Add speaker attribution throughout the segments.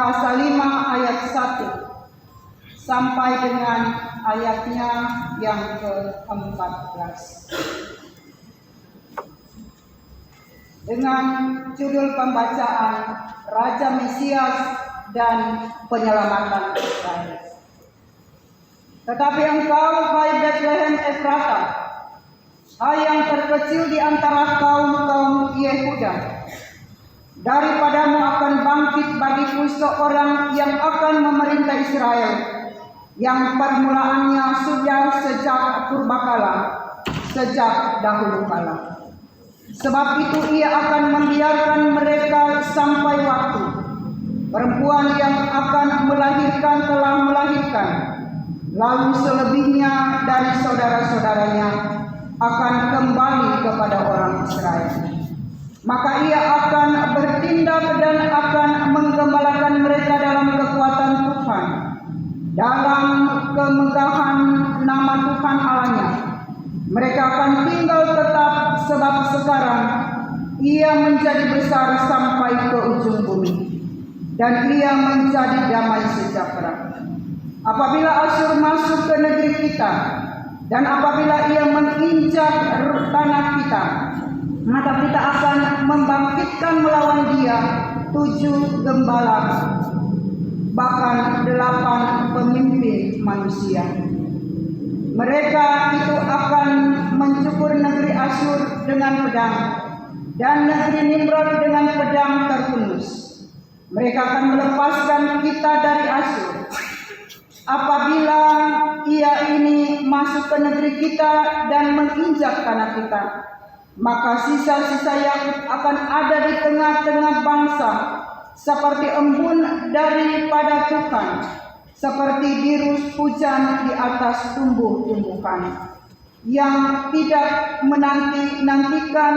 Speaker 1: pasal 5 ayat 1 sampai dengan ayatnya yang ke-14. Dengan judul pembacaan Raja Mesias dan Penyelamatan Israel. Tetapi engkau, hai Bethlehem Efrata, hai yang terkecil di antara kaum-kaum Yehuda, daripadamu akan bangkit bagiku seorang yang akan memerintah Israel, yang permulaannya sudah sejak purbakala, sejak dahulu kala. Sebab itu ia akan membiarkan mereka sampai waktu. Perempuan yang akan melahirkan telah melahirkan, lalu selebihnya dari saudara-saudaranya akan kembali kepada orang Israel. Maka ia akan bertindak dan akan menggembalakan mereka dalam kekuatan Tuhan, dalam kemegahan nama Tuhan Allahnya. Mereka akan tinggal tetap, sebab sekarang ia menjadi besar sampai ke ujung bumi, dan ia menjadi damai sejahtera. Apabila Asyur masuk ke negeri kita, dan apabila ia menginjak tanah kita, maka kita akan membangkitkan melawan dia 7 gembala, bahkan 8 pemimpin manusia. Mereka itu akan mencukur negeri Asyur dengan pedang, dan negeri Nimrod dengan pedang terhunus. Mereka akan melepaskan kita dari Asyur. Apabila ia ini masuk ke negeri kita dan menginjak tanah kita, maka sisa-sisa Yakub akan ada di tengah-tengah bangsa, seperti embun daripada Tuhan, seperti biru hujan di atas tumbuh-tumbuhan, yang tidak menanti-nantikan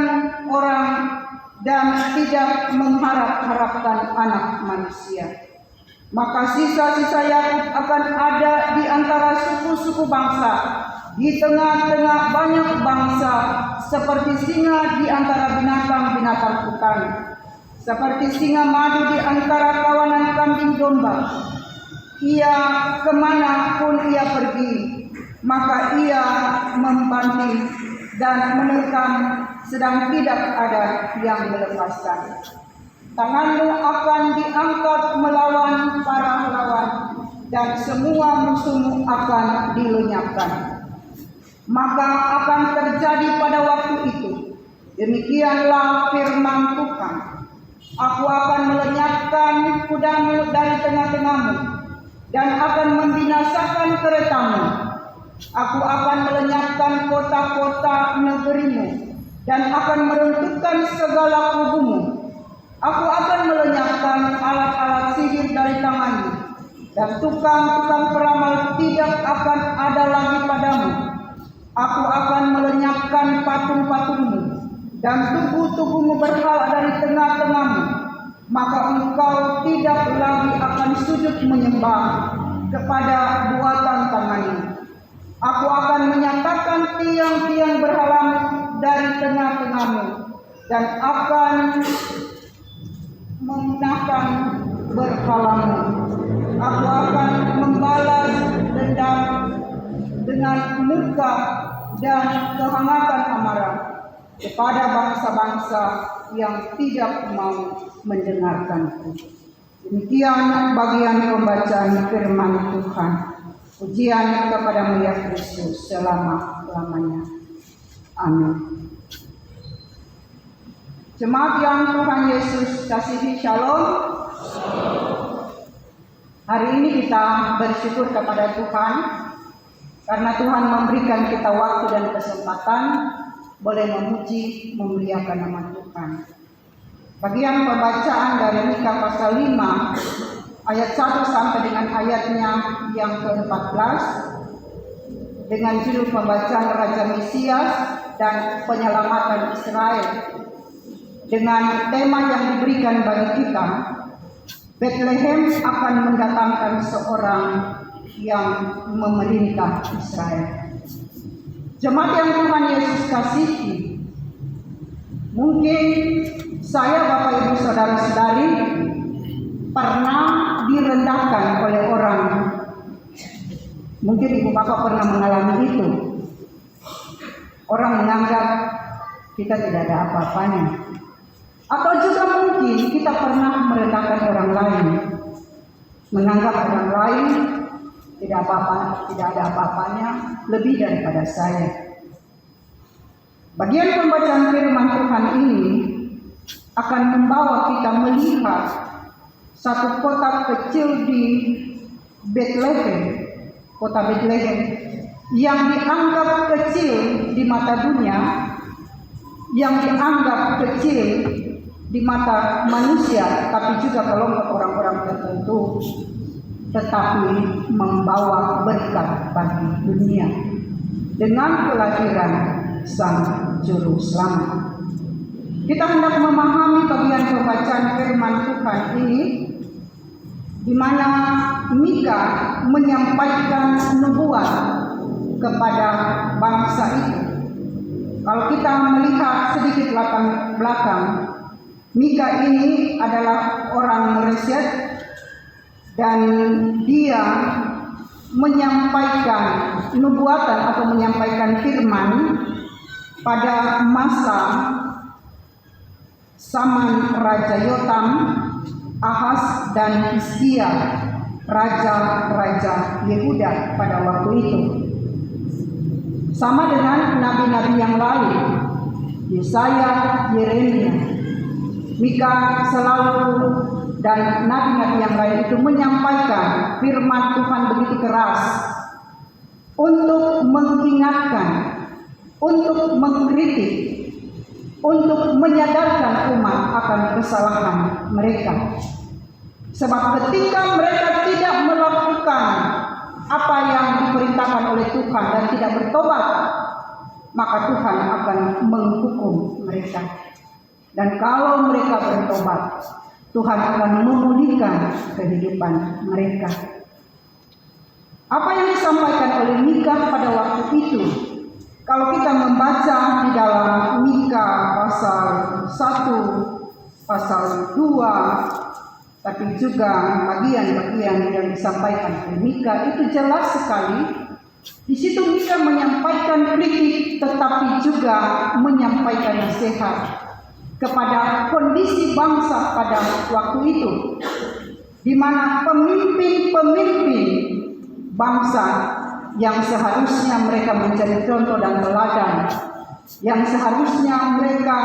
Speaker 1: orang dan tidak mengharap-harapkan anak manusia. Maka sisa-sisa Yakub akan ada di antara suku-suku bangsa, di tengah-tengah banyak bangsa, seperti singa di antara binatang-binatang hutan, seperti singa madu di antara kawanan kambing domba. Ia kemana pun ia pergi, maka ia membanting dan menerkam, sedang tidak ada yang melepaskan. Tanganmu akan diangkat melawan para lawan, dan semua musuhmu akan dilenyapkan. Maka akan terjadi pada waktu itu, demikianlah firman Tuhan, aku akan melenyapkan kudamu dari tengah-tengahmu, dan akan membinasakan keretamu. Aku akan melenyapkan kota-kota negerimu, dan akan meruntuhkan segala kubumu. Aku akan melenyapkan alat-alat sihir dari tanganmu, dan tukang-tukang peramal tidak akan ada lagi padamu. Aku akan melenyapkan patung-patungmu, dan tubuh-tubuhmu berhala dari tengah-tengahmu. Maka engkau tidak lagi akan sujud menyembah kepada buatan tanganmu. Aku akan menyatakan tiang-tiang berhalamu dari tengah-tengahmu, dan akan memusnahkan berhalamu. Aku akan membalas dendam dengan murka dan kehangatan amarah kepada bangsa-bangsa yang tidak mau mendengarkanku. Demikian bagian pembacaan firman Tuhan. Pujian kepadamu ya Kristus selama-lamanya. Amin. Jemaat yang Tuhan Yesus kasihi, shalom. Hari ini kita bersyukur kepada Tuhan karena Tuhan memberikan kita waktu dan kesempatan boleh memuji, memuliakan nama Tuhan. Bagian pembacaan dari Mika pasal 5 ayat 1 sampai dengan ayatnya yang ke-14 dengan judul pembacaan Raja Mesias dan Penyelamatan Israel, dengan tema yang diberikan bagi kita, Bethlehem akan mendatangkan seorang yang memerintah Israel. Jemaat yang Tuhan Yesus kasihi, mungkin saya, Bapak Ibu Saudara-saudari, pernah direndahkan oleh orang. Mungkin ibu bapak pernah mengalami itu. Orang menganggap kita tidak ada apa-apanya. Atau juga mungkin kita pernah merendahkan orang lain, menganggap orang lain tidak ada apa-apanya lebih daripada saya. Bagian pembacaan firman Tuhan ini akan membawa kita melihat satu kota kecil di Bethlehem, kota Bethlehem yang dianggap kecil di mata dunia, yang dianggap kecil di mata manusia, tapi juga kelompok orang-orang tertentu, tetapi membawa berkat bagi dunia dengan kelahiran Sang Juru Selamat. Kita hendak memahami bagian pembacaan firman Tuhan ini, di mana Mika menyampaikan nubuat kepada bangsa itu. Kalau kita melihat sedikit latar belakang, Mika ini adalah orang Mereset dan dia menyampaikan nubuatan atau menyampaikan firman pada masa zaman Raja Yotam, Ahaz dan Hizkia, raja-raja Yehuda pada waktu itu. Sama dengan nabi-nabi yang lain, Yesaya, Yeremia, Mika selalu dan nabi-nabi yang lain itu menyampaikan firman Tuhan begitu keras untuk mengingatkan, untuk mengkritik, untuk menyadarkan umat akan kesalahan mereka. Sebab ketika mereka tidak melakukan apa yang diperintahkan oleh Tuhan dan tidak bertobat, maka Tuhan akan menghukum mereka. Dan kalau mereka bertobat, Tuhan akan memulihkan kehidupan mereka. Apa yang disampaikan oleh Mika pada waktu itu, kalau kita membaca di dalam Mika pasal 1, pasal 2, tapi juga bagian-bagian yang disampaikan oleh Mika itu jelas sekali. Di situ Mika menyampaikan kritik, tetapi juga menyampaikan nasihat kepada kondisi bangsa pada waktu itu, di mana pemimpin-pemimpin bangsa yang seharusnya mereka menjadi contoh dan teladan, yang seharusnya mereka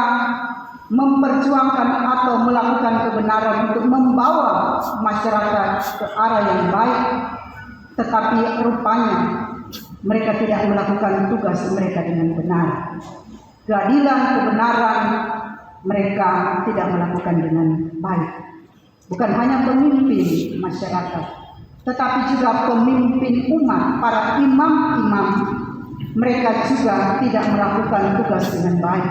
Speaker 1: memperjuangkan atau melakukan kebenaran untuk membawa masyarakat ke arah yang baik, tetapi rupanya mereka tidak melakukan tugas mereka dengan benar. Keadilan, kebenaran mereka tidak melakukan dengan baik. Bukan hanya pemimpin masyarakat, tetapi juga pemimpin umat, para imam-imam, mereka juga tidak melakukan tugas dengan baik.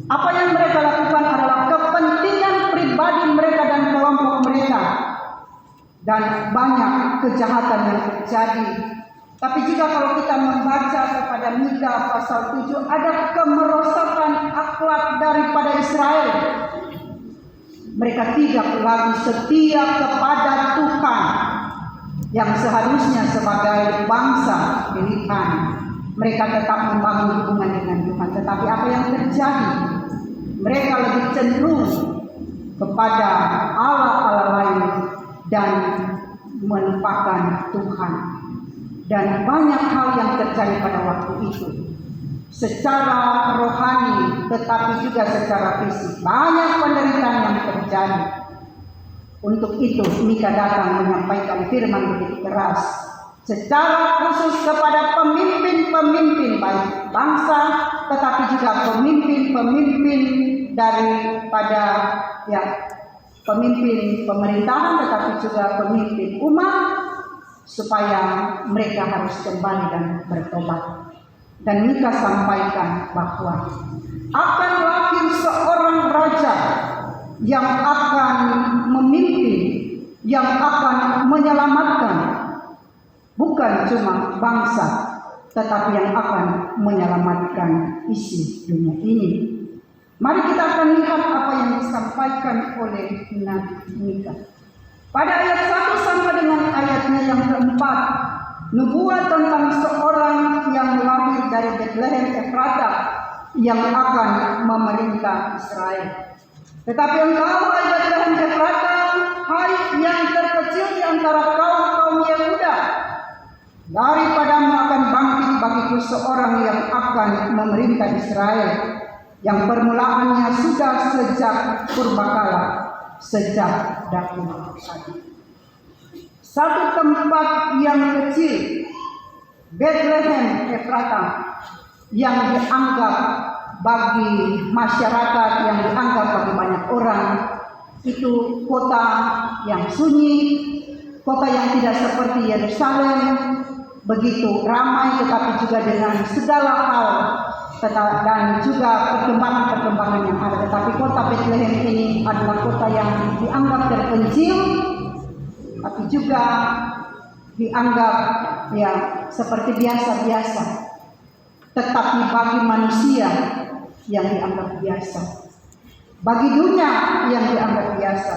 Speaker 1: Apa yang mereka lakukan adalah kepentingan pribadi mereka dan kelompok mereka, dan banyak kejahatan yang terjadi. Tapi juga kalau kita membaca kepada Mika pasal 7, ada kemerosotan akhlak daripada Israel. Mereka tidak lagi setia kepada Tuhan yang seharusnya sebagai bangsa pilihan. Mereka tetap membangun hubungan dengan Tuhan. Tetapi apa yang terjadi? Mereka lebih cenderung kepada Allah-Allah lain dan melupakan Tuhan. Dan banyak hal yang terjadi pada waktu itu, secara rohani tetapi juga secara fisik. Banyak penderitaan yang terjadi. Untuk itu Mika datang menyampaikan firman begitu keras, secara khusus kepada pemimpin-pemimpin baik bangsa, tetapi juga pemimpin-pemimpin daripada pemimpin pemerintahan, tetapi juga pemimpin umat, supaya mereka harus kembali dan bertobat. Dan Mika sampaikan bahwa akan lahir seorang raja yang akan memimpin, yang akan menyelamatkan bukan cuma bangsa, tetapi yang akan menyelamatkan isi dunia ini. Mari kita akan lihat apa yang disampaikan oleh Nabi Mika. Pada ayat 1 keempat, nubuat tentang seorang yang lahir dari Bethlehem Efrata yang akan memerintah Israel. Tetapi engkau, hai Bethlehem Efrata, hai yang terkecil di antara kaum Yehuda, daripadamu akan bangkit bagiku seorang yang akan memerintah Israel, yang permulaannya sudah sejak purbakala, sejak dahulu. Satu tempat yang kecil, Bethlehem Efrata, yang dianggap bagi masyarakat, yang dianggap bagi banyak orang, itu kota yang sunyi, kota yang tidak seperti Yerusalem, begitu ramai, tetapi juga dengan segala hal dan juga perkembangan-perkembangan yang ada. Tetapi kota Bethlehem ini adalah kota yang dianggap terpencil, tapi juga dianggap ya seperti biasa-biasa. Tetapi bagi manusia yang dianggap biasa, bagi dunia yang dianggap biasa,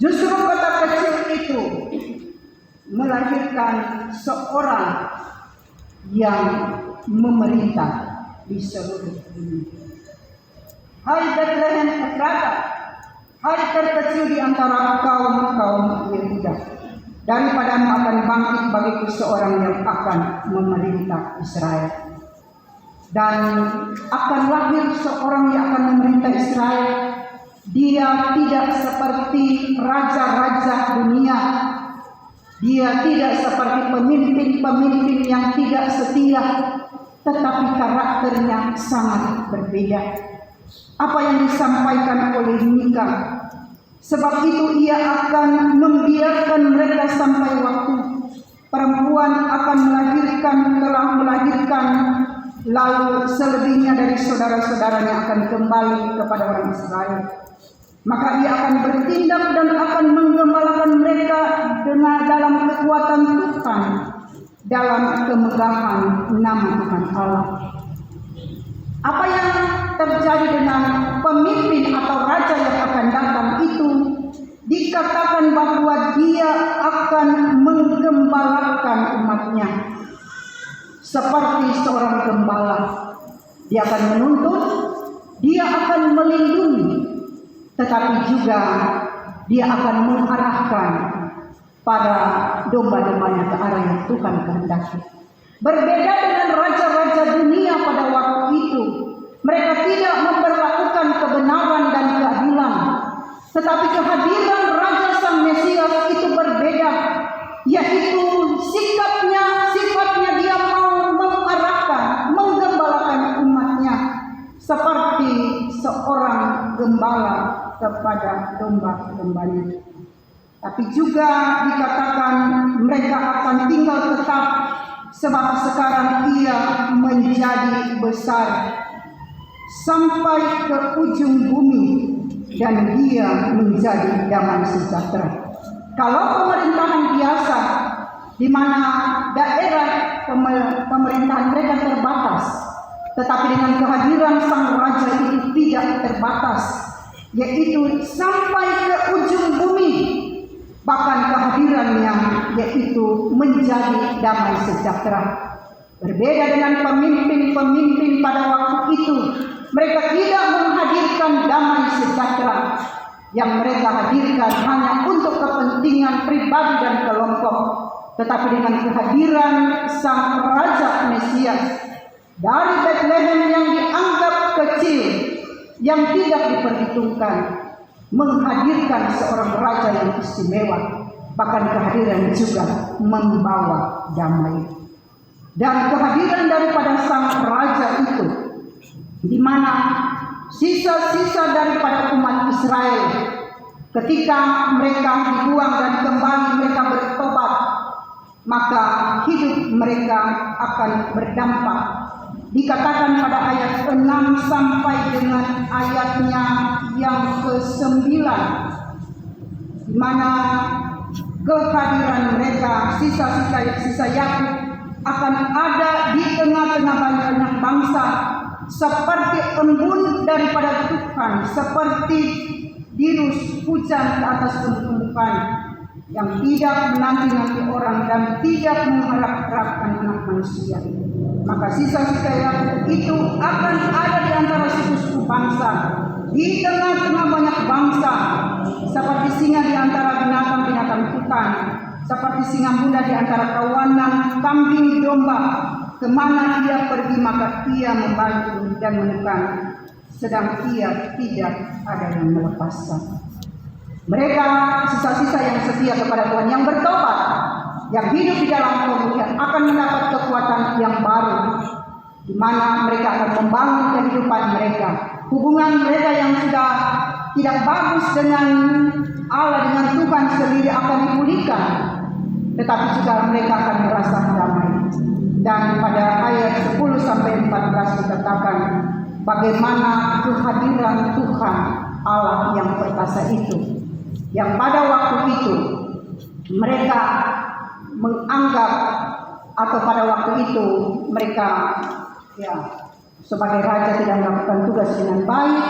Speaker 1: justru kota kecil itu melahirkan seorang yang memerintah di seluruh dunia. Hai Bethlehem Efrata, hai terkecil di antara kaum Yehuda, daripadamu akan bangkit bagiku seorang yang akan memerintah Israel. Dan akan lahir seorang yang akan memerintah Israel. Dia tidak seperti raja-raja dunia. Dia tidak seperti pemimpin-pemimpin yang tidak setia, tetapi karakternya sangat berbeda. Apa yang disampaikan oleh Mika, sebab itu ia akan membiarkan mereka sampai waktu. Perempuan akan melahirkan, telah melahirkan, lalu selebihnya dari saudara-saudaranya akan kembali kepada orang Israel. Maka ia akan bertindak dan akan menggembalakan mereka dalam kekuatan Tuhan, dalam kemegahan nama Tuhan Allah. Apa yang terjadi dengan pemimpin atau raja yang akan datang itu, dikatakan bahwa dia akan menggembalakan umatnya. Seperti seorang gembala, dia akan menuntut, dia akan melindungi, tetapi juga dia akan mengarahkan para domba-dombanya ke arah yang Tuhan kehendaki. Berbeda dengan raja-raja dunia pada waktu itu, mereka tidak memperlakukan kebenaran dan keadilan, tetapi kehadiran Raja Sang Mesias itu berbeda, yaitu sifatnya dia mau mengarahkan, menggembalakan umatnya seperti seorang gembala kepada domba-dombanya. Tapi juga dikatakan mereka akan tinggal tetap, sebab sekarang ia menjadi besar sampai ke ujung bumi dan dia menjadi damai sejahtera. Kalau pemerintahan biasa, di mana daerah pemerintahan mereka terbatas, tetapi dengan kehadiran Sang Raja itu tidak terbatas, yaitu sampai ke ujung bumi. Bahkan kehadirannya yaitu menjadi damai sejahtera. Berbeda dengan pemimpin-pemimpin pada waktu itu, mereka tidak menghadirkan damai sejahtera. Yang mereka hadirkan hanya untuk kepentingan pribadi dan kelompok. Tetapi dengan kehadiran Sang Raja Mesias dari Bethlehem yang dianggap kecil, yang tidak diperhitungkan, menghadirkan seorang raja yang istimewa. Bahkan kehadiran juga membawa damai. Dan kehadiran daripada Sang Raja itu, di mana sisa-sisa daripada umat Israel, ketika mereka dibuang dan kembali mereka bertobat, maka hidup mereka akan berdampak. Dikatakan pada ayat 6 sampai dengan ayatnya yang ke-9, di mana kehadiran mereka, sisa-sisa Yakub akan ada di tengah-tengah banyak bangsa, seperti embun daripada Tuhan, seperti dirus hujan ke atas tumbuh-tumbuhan. yang tidak menanti-nanti orang dan tidak mengharap-harapkan anak manusia. Maka sisa-sisa yang itu akan ada di antara suku-suku bangsa, di tengah-tengah banyak bangsa, seperti singa di antara binatang-binatang hutan, seperti singa muda di antara kawanan kambing domba. Kemana ia pergi maka ia membantu dan menekan, sedang ia tidak ada yang melepaskan. Mereka sisa-sisa yang setia kepada Tuhan, yang bertobat, yang hidup di dalam pemulihan akan mendapat kekuatan yang baru, di mana mereka akan membangun kehidupan mereka. Hubungan mereka yang sudah tidak bagus dengan Allah, dengan Tuhan sendiri akan dipulihkan, tetapi juga mereka akan merasa damai. Dan pada ayat 10 sampai 14 dikatakan bagaimana kehadiran Tuhan Allah yang perkasa itu, yang pada waktu itu mereka menganggap, atau pada waktu itu mereka sebagai raja tidak melakukan tugas dengan baik,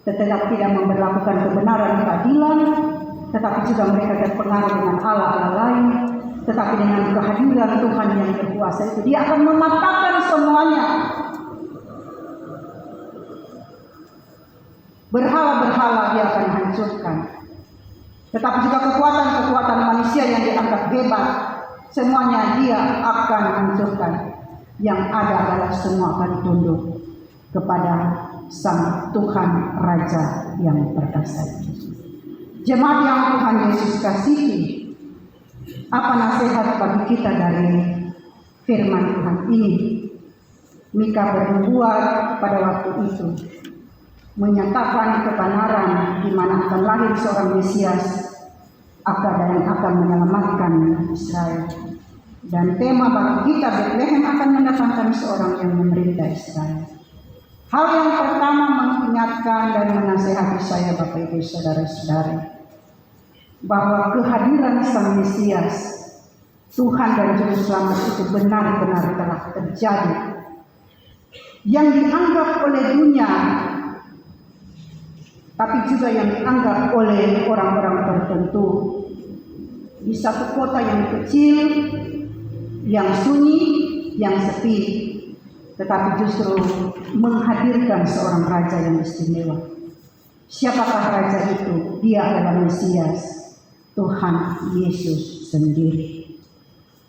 Speaker 1: tetapi tidak memperlakukan kebenaran dan keadilan, tetapi juga mereka terpengaruh dengan Allah lain. Tetapi dengan kehadiran Tuhan yang berkuasa itu, dia akan mematahkan semuanya. Berhala-berhala dia akan hancurkan. Tetapi juga kekuatan-kekuatan manusia yang dianggap hebat, semuanya dia akan hancurkan. Yang ada adalah semua akan tunduk kepada Sang Tuhan Raja yang perkasa. Jemaat yang Tuhan Yesus kasihi, apa nasihat bagi kita dari firman Tuhan ini? Mika bernubuat pada waktu itu, menyatakan kebenaran di mana akan lahir seorang Mesias yang akan menyelamatkan Israel. Dan tema bagi kita, Bethlehem akan mendatangkan seorang yang memerintah Israel. Hal yang pertama mengingatkan dan menasihati saya, Bapak Ibu Saudara-saudari, bahwa kehadiran Sang Mesias, Tuhan dan Juru Selamat itu benar-benar telah terjadi. Yang dianggap oleh dunia, tapi juga yang dianggap oleh orang-orang tertentu. Di satu kota yang kecil, yang sunyi, yang sepi, tetapi justru menghadirkan seorang raja yang istimewa. Siapakah raja itu? Dia adalah Mesias, Tuhan Yesus sendiri,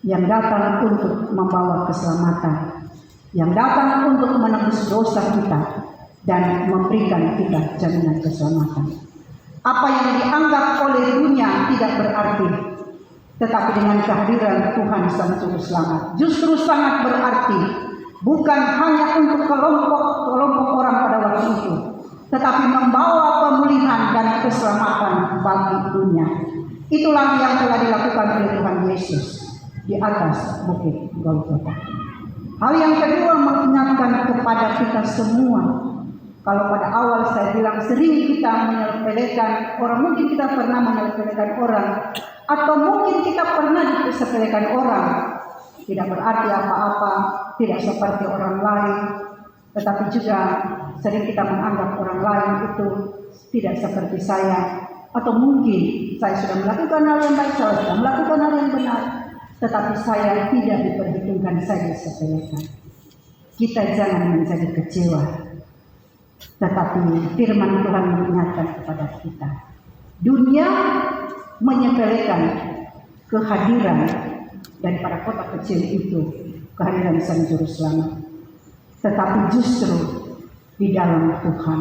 Speaker 1: yang datang untuk membawa keselamatan, yang datang untuk menebus dosa kita dan memberikan kita jaminan keselamatan. Apa yang dianggap oleh dunia tidak berarti, tetapi dengan kehadiran Tuhan Sang Juru Selamat justru sangat berarti, bukan hanya untuk kelompok orang pada waktu itu, tetapi membawa pemulihan dan keselamatan bagi dunia. Itulah yang telah dilakukan oleh Tuhan Yesus di atas bukit Golgota. Hal yang kedua mengingatkan kepada kita semua. Kalau pada awal saya bilang sering kita menyepelekan orang, mungkin kita pernah menyepelekan orang, atau mungkin kita pernah disepelekan orang. Tidak berarti apa-apa, tidak seperti orang lain, tetapi juga sering kita menganggap orang lain itu tidak seperti saya. Atau mungkin saya sudah melakukan hal yang baik, saya sudah melakukan hal yang benar, tetapi saya tidak diperhitungkan, saya disepelekan. Kita jangan menjadi kecewa, tetapi firman Tuhan mengingatkan kepada kita. Dunia menyepelekan kehadiran daripada kota kecil itu, kehadiran Sang Juru Selamat. Tetapi justru di dalam Tuhan,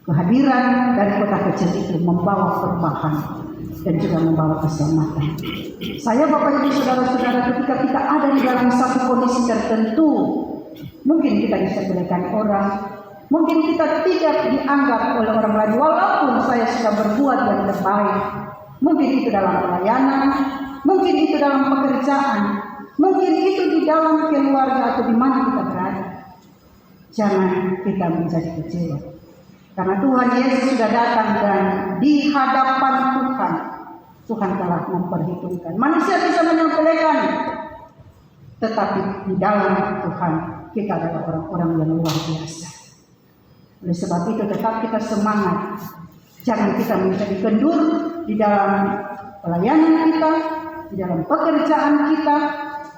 Speaker 1: kehadiran dari kota kecil itu membawa perubahan dan juga membawa keselamatan. Saya, Bapak Ibu Saudara-saudara, ketika kita ada di dalam satu kondisi tertentu, mungkin kita disepelekan orang, mungkin kita tidak dianggap oleh orang lain, walaupun saya sudah berbuat yang terbaik. Mungkin itu dalam pelayanan, mungkin itu dalam pekerjaan, mungkin itu di dalam keluarga atau di mana kita berada. Jangan kita menjadi kecewa. Karena Tuhan Yesus sudah datang dan di hadapan Tuhan telah memperhitungkan. Manusia bisa menyepelekan, tetapi di dalam Tuhan kita adalah orang-orang yang luar biasa. Oleh sebab itu tetap kita semangat. Jangan kita menjadi kendur di dalam pelayanan kita, di dalam pekerjaan kita,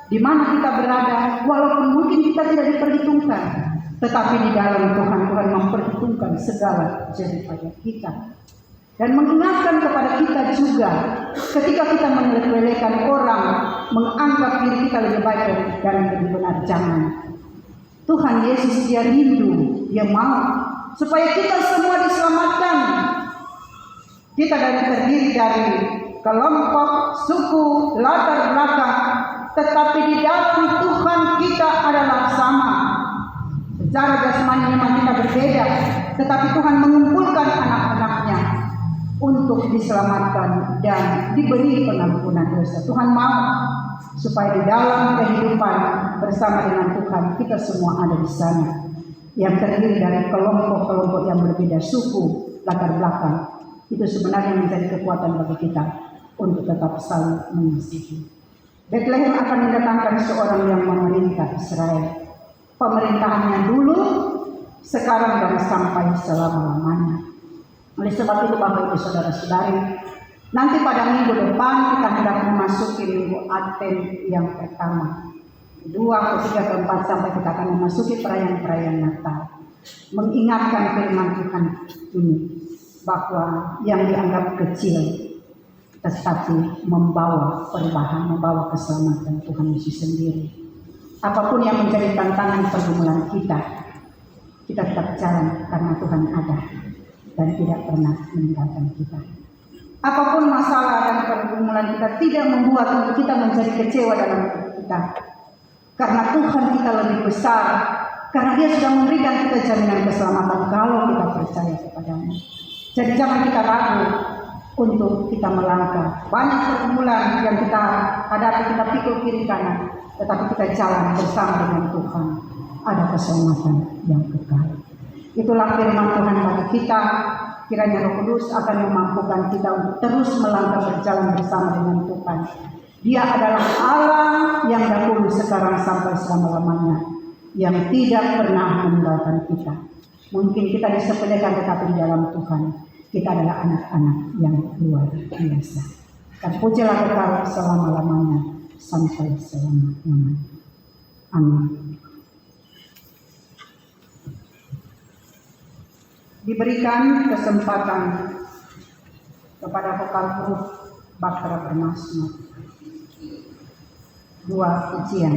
Speaker 1: di mana kita berada, walaupun mungkin kita tidak diperhitungkan, tetapi di dalam Tuhan memperhitungkan segala jeripaya kita. Dan mengingatkan kepada kita juga, ketika kita menyepelekan orang, menganggap diri kita lebih baik dan lebih benar, jangan. Tuhan Yesus dia rindu, dia mau supaya kita semua diselamatkan. Kita terdiri dari kelompok, suku, latar belakang, tetapi di dalam Tuhan kita adalah sama. Secara jasmani memang kita berbeda, tetapi Tuhan mengumpulkan anak-anaknya untuk diselamatkan dan diberi pengampunan dosa. Tuhan mau supaya di dalam kehidupan bersama dengan Tuhan kita semua ada di sana, yang terdiri dari kelompok-kelompok yang berbeda, suku, latar belakang. Itu sebenarnya menjadi kekuatan bagi kita untuk tetap saling mengasihi. Bethlehem akan mendatangkan seorang yang memerintah Israel. Pemerintahannya dulu, sekarang, dan sampai selama-lamanya. Oleh sebab itu Bapak Ibu Saudara-saudari, nanti pada minggu depan kita hendak memasuki minggu Advent yang pertama, 2, 3, 4 sampai kita akan memasuki perayaan-perayaan Natal. Mengingatkan firman Tuhan ini, bahwa yang dianggap kecil tetapi membawa perubahan, membawa keselamatan Tuhan Yesus sendiri. Apapun yang menjadi tantangan pergumulan kita tetap jalan karena Tuhan ada dan tidak pernah meninggalkan kita. Apapun masalah dan pergumulan kita tidak membuat kita menjadi kecewa dalam hidup kita. Karena Tuhan kita lebih besar. Karena Dia sudah memberikan kita jaminan keselamatan kalau kita percaya kepadanya. Jadi jangan kita ragu untuk kita melangkah. Banyak pergumulan yang kita hadapi, kita pikul kiri kanan, tetapi kita jalan bersama dengan Tuhan. Ada keselamatan yang kekal. Itulah firman Tuhan bagi kita. Kiranya Roh Kudus akan memampukan kita untuk terus melangkah berjalan bersama dengan Tuhan. Dia adalah Allah yang dahulu, sekarang, sampai selama-lamanya, yang tidak pernah meninggalkan kita. Mungkin kita disepelekan, tetapi di dalam Tuhan kita adalah anak-anak yang luar biasa. Terpujilah kekal selama-lamanya sampai selama-lamanya. Amin. Diberikan kesempatan kepada vokal grup Bahtera Bermasmur 2 pujian.